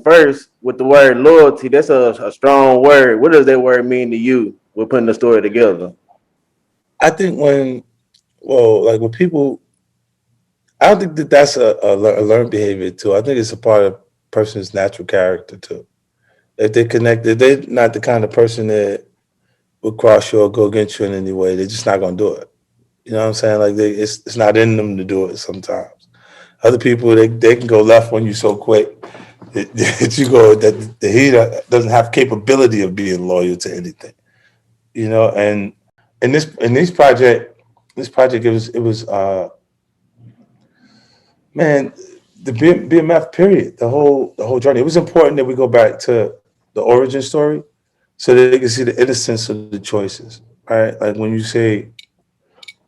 First, with the word loyalty, that's a strong word. What does that word mean to you? We're putting the story together. I think like when people, I don't think that that's a learned behavior too. I think it's a part of a person's natural character too. If they connect, if they're not the kind of person that would cross you or go against you in any way, they're just not gonna do it. You know what I'm saying? Like it's not in them to do it sometimes. Other people they can go left on you so quick that you go that he doesn't have capability of being loyal to anything. You know, and this project it was man, the BMF period, the whole journey. It was important that we go back to the origin story so that they can see the innocence of the choices. Right? Like when you say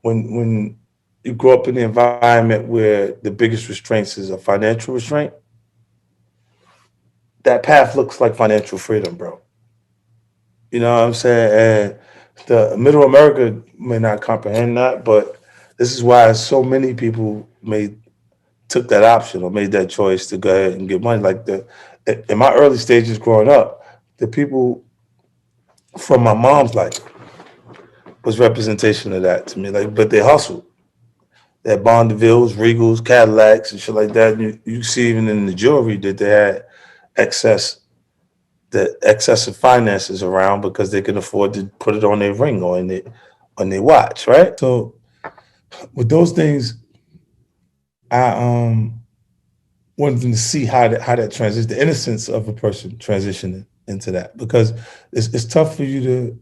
when you grow up in the environment where the biggest restraints is a financial restraint, that path looks like financial freedom, bro. You know what I'm saying? And the middle America may not comprehend that, but this is why so many people made took that option or made that choice to go ahead and get money. Like the in my early stages growing up, the people from my mom's life was representation of that to me. Like, but they hustled. They had Bondavilles, Regals, Cadillacs, and shit like that. And you see even in the jewelry that they had excess the excessive finances around because they can afford to put it on their ring or in their watch, right? So with those things, I wanted them to see how that transition, the innocence of a person transitioning into that, because it's tough for you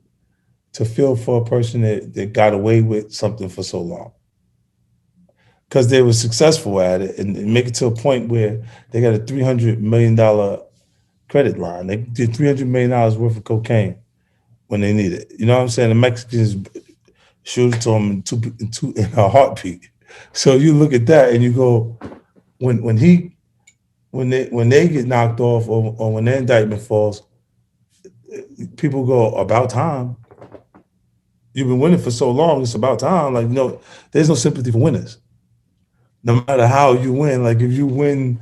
to feel for a person that got away with something for so long because they were successful at it and make it to a point where they got a $300 million credit line. They did $300 million worth of cocaine when they need it. You know what I'm saying? The Mexicans shoot it to them in a heartbeat. So you look at that and you go, when he when they get knocked off or when their indictment falls, people go about time. You've been winning for so long, it's about time. Like no, there's no sympathy for winners. No matter how you win, like if you win,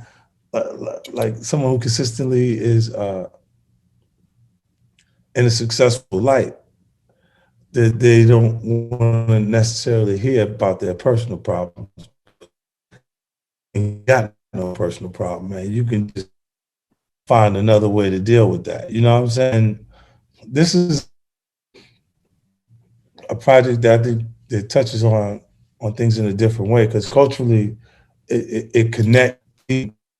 like someone who consistently is in a successful light, that they don't want to necessarily hear about their personal problems. You got no personal problem, man. You can just find another way to deal with that. You know what I'm saying? This is a project that I think that touches on things in a different way because culturally it connects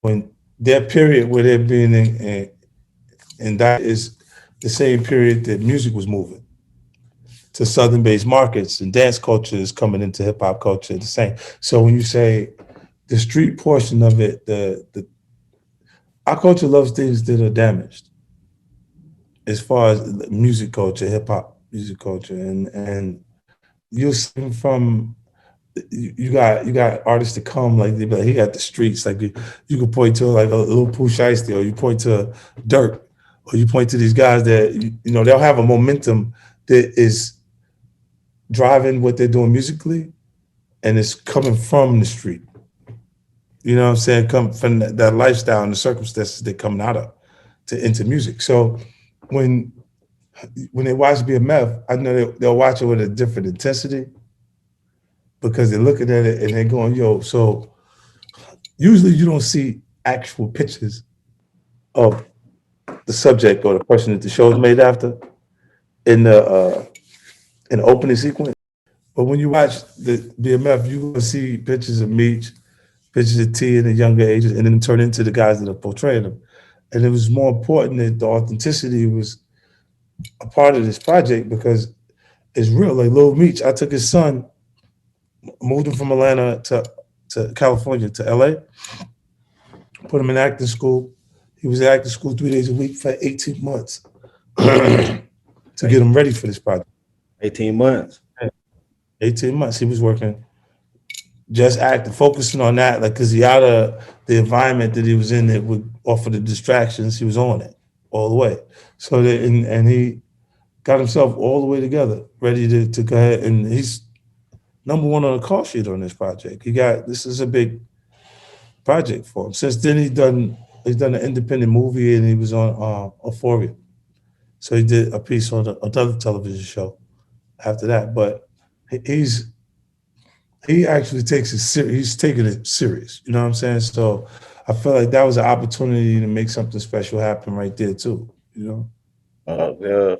when their period where they're being in that is the same period that music was moving to southern based markets and dance culture is coming into hip hop culture the same. So when you say the street portion of it, the our culture loves things that are damaged as far as music culture, hip hop music culture, and you'll see from you got artists to come like they be like he got the streets like you could point to like a little Pooh Shiesty or you point to Dirk or you point to these guys that you know they'll have a momentum that is driving what they're doing musically and it's coming from the street. You know what I'm saying? Come from that lifestyle and the circumstances they're coming out of to into music. So when when they watch BMF, I know they'll watch it with a different intensity because they're looking at it and they're going, yo, so usually you don't see actual pictures of the subject or the person that the show is made after in the opening sequence. But when you watch the BMF, you're gonna see pictures of Meech, pictures of T in the younger ages, and then turn into the guys that are portraying them. And it was more important that the authenticity was a part of this project because it's real. Like Lil Meech, I took his son, moved him from Atlanta to California to LA, put him in acting school. He was in acting school 3 days a week for 18 months to get him ready for this project. 18 months. 18 months he was working, just acting, focusing on that, like because he out of the environment that he was in that would offer the distractions, he was on it all the way. So that and he got himself all the way together, ready to go ahead, and he's number one on the call sheet on this project. He got this is a big project for him. Since then, he done He's done an independent movie, and he was on Euphoria. So he did a piece on another television show after that. But he's he actually takes it serious. He's taking it serious. You know what I'm saying? So I feel like that was an opportunity to make something special happen right there too. You know? Yeah.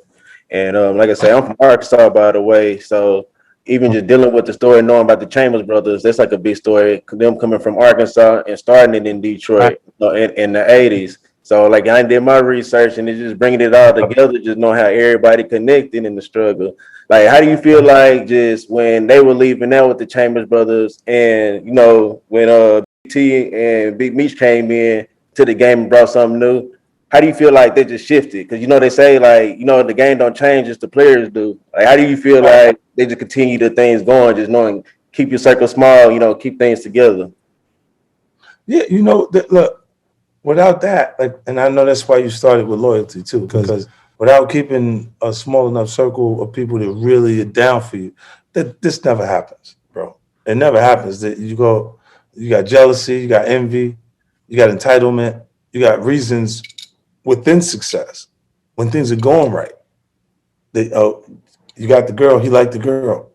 And like I say, I'm from Arkansas, by the way. So even just dealing with the story, knowing about the Chambers brothers, that's like a big story. Them coming from Arkansas and starting it in Right. Detroit, in the '80s. So like I did my research and it's just bringing it all together, just knowing how everybody connected in the struggle. Like, how do you feel like just when they were leaving out with the Chambers brothers, and when T and Big Meech came in to the game and brought something new? How do you feel like they just shifted? Because they say like the game don't change, just the players do. Like, how do you feel like they just continue the things going, just knowing keep your circle small, keep things together? Yeah, look, without that, like, and I know that's why you started with loyalty too, because without keeping a small enough circle of people that really are down for you, that this never happens, bro. It never happens. That you got jealousy, you got envy, you got entitlement, you got reasons within success when things are going right. They, you got the girl, he liked the girl.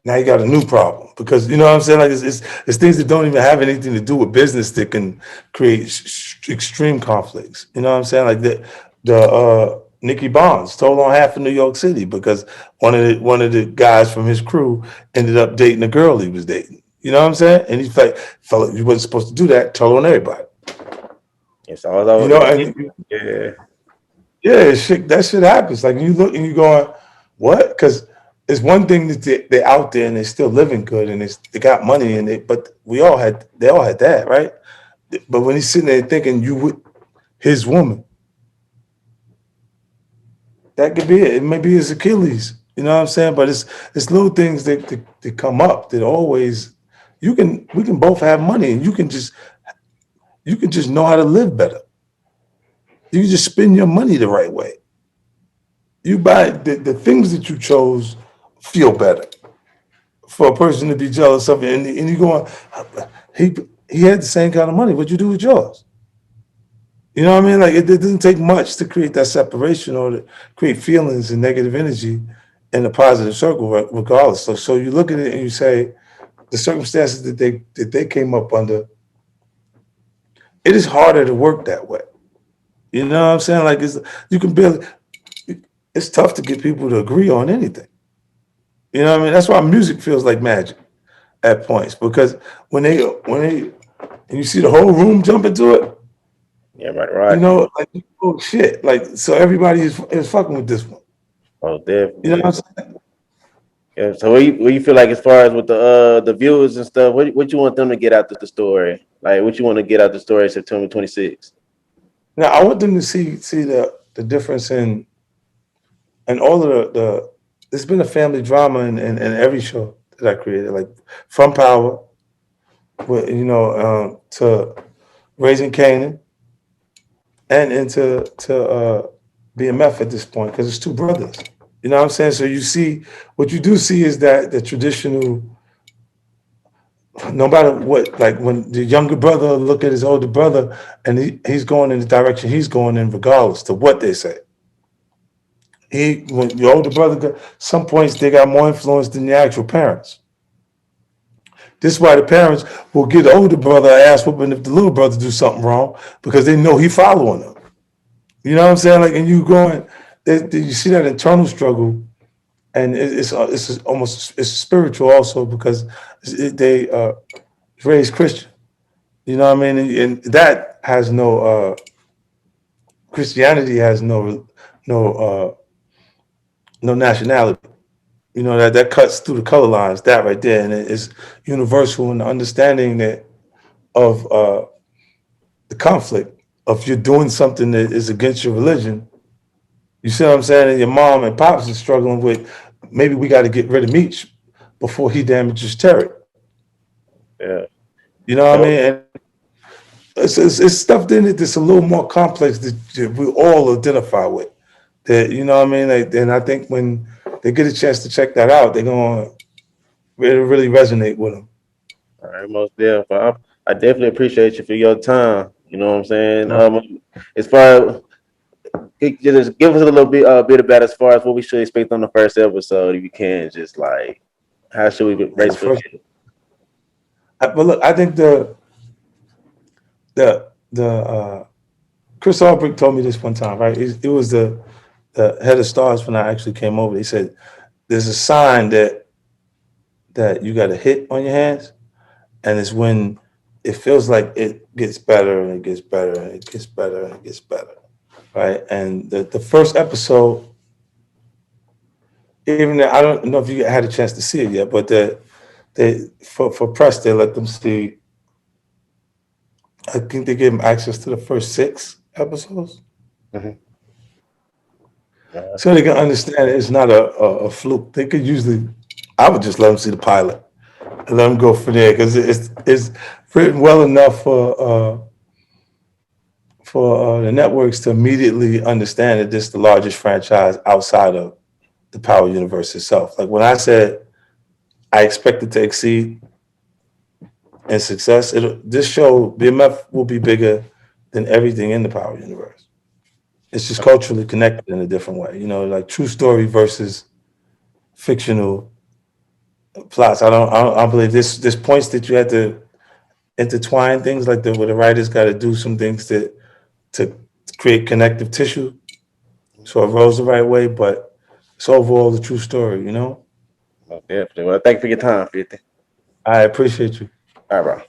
Now you got a new problem because you know what I'm saying. Like it's things that don't even have anything to do with business that can create extreme conflicts. You know what I'm saying? Like the Nicky Bonds told on half of New York City because one of the guys from his crew ended up dating a girl he was dating. You know what I'm saying? And he's like, fella, you wasn't supposed to do that. Told on everybody. It's all You over. know, Yeah, and yeah, yeah, shit, that shit happens. Like you look and you going, what? Because it's one thing that they're out there and they're still living good and they got money and but they all had that, right? But when he's sitting there thinking you would his woman, that could be it. It may be his Achilles. You know what I'm saying? But it's little things that come up that always we can both have money and you can just know how to live better. You can just spend your money the right way. You buy the things that you chose feel better for a person to be jealous of it. And you going, he he had the same kind of money. What'd you do with yours? You know what I mean? Like it doesn't take much to create that separation or to create feelings and negative energy in a positive circle, regardless. So you look at it and you say the circumstances that they came up under, it is harder to work that way. You know what I'm saying? Like you can barely. It's tough to get people to agree on anything. You know what I mean? That's why music feels like magic at points because when they and you see the whole room jump into it, yeah, right. like oh shit, like so everybody is fucking with this one. Oh, You know definitely. what I'm saying? Yeah. So what you feel like as far as with the viewers and stuff? What you want them to get out the story? Like, what you want to get out the story September 26th? Now I want them to see the difference in all of the there's been a family drama in every show that I created, like from Power, with to Raising Canaan and into to BMF at this point because it's two brothers. You know what I'm saying? So you see, what you do see is that the traditional, no matter what, like when the younger brother look at his older brother and he's going in the direction he's going in, regardless to what they say. When your older brother, some points they got more influence than the actual parents. This is why the parents will give the older brother an ass whooping if the little brother do something wrong because they know he following them. You know what I'm saying? Like, and you going, you see that internal struggle and it's almost it's spiritual also because they raised Christian. You know what I mean? And that has no Christianity has no no nationality. You know that cuts through the color lines. That right there, and it's universal in the understanding that of the conflict of you're doing something that is against your religion. You see what I'm saying? And your mom and pops is struggling with maybe we got to get rid of Meech before he damages Terry. Yeah. You know what I So mean? And it's stuff in it that's a little more complex that we all identify with. That you know what I mean? Like, and I think when they get a chance to check that out, they're gonna really resonate with them. all right, most definitely. I definitely appreciate you for your time. You know what I'm saying? No, As far as just give us a little bit about as far as what we should expect on the first episode, if you can, just like how should we man, race the for first. it? But look, I think the Chris Albrecht told me this one time, right? It was the head of Stars when I actually came over. He said, "There's a sign that you got a hit on your hands, and it's when it feels like it gets better and it gets better and it gets better and it gets better, right?" And the first episode, even though I don't know if you had a chance to see it yet, but they for press they let them see. I think they gave them access to the first 6 episodes, Mhm. so they can understand it's not a fluke. They could usually, I would just let them see the pilot and let them go from there because it's written well enough for the networks to immediately understand that this is the largest franchise outside of the Power Universe itself. Like when I said I expect it to exceed in success, this show BMF will be bigger than everything in the Power Universe. It's just culturally connected in a different way, like true story versus fictional plots. I don't believe this points that you had to intertwine things like where the writers got to do some things to create connective tissue so it rolls the right way, but it's overall the true story. Definitely. Well, thank you for your time, 50. I appreciate you. All right, bro.